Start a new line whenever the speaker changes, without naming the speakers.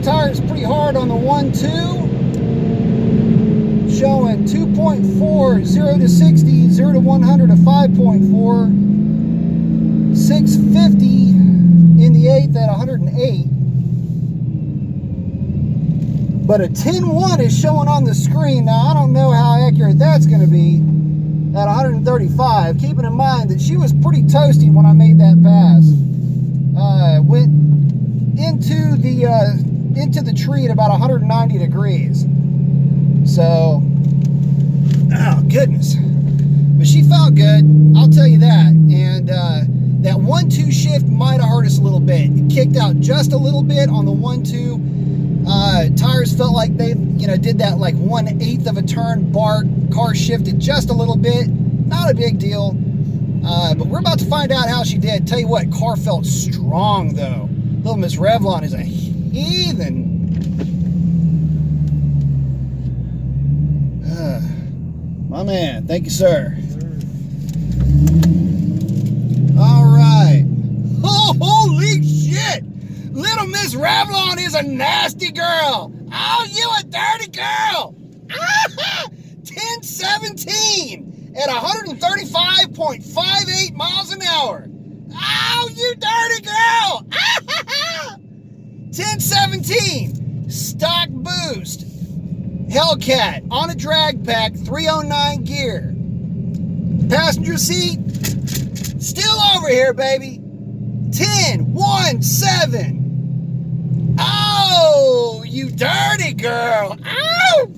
tires pretty hard on the 1.2. Showing 2.4, 0 to 60, 0 to 100 of 5.4, 650 in the 8th at 108. But a 10.1 is showing on the screen. Now, I don't know how accurate that's going to be at 135, keeping in mind that she was pretty toasty when I made that pass. Went into the tree at about 190 degrees. So, oh goodness. But she felt good, I'll tell you that. And that 1.2 shift might have hurt us a little bit. It kicked out just a little bit on the 1.2. Tires felt like they, did that like 1/8 of a turn. Car shifted just a little bit. Not a big deal. But we're about to find out how she did. Tell you what, car felt strong though. Little Miss Revlon is a heathen. My man, thank you, sir. All right. Oh, holy shit! Little Miss Revlon is a nasty girl. Oh, you a dirty girl. 1017 at 135.58 miles an hour. Oh, you dirty girl. 1017 stock boost. Hellcat on a drag pack, 309 gear. Passenger seat, still over here, baby. 1017. Oh, you dirty girl. Ow!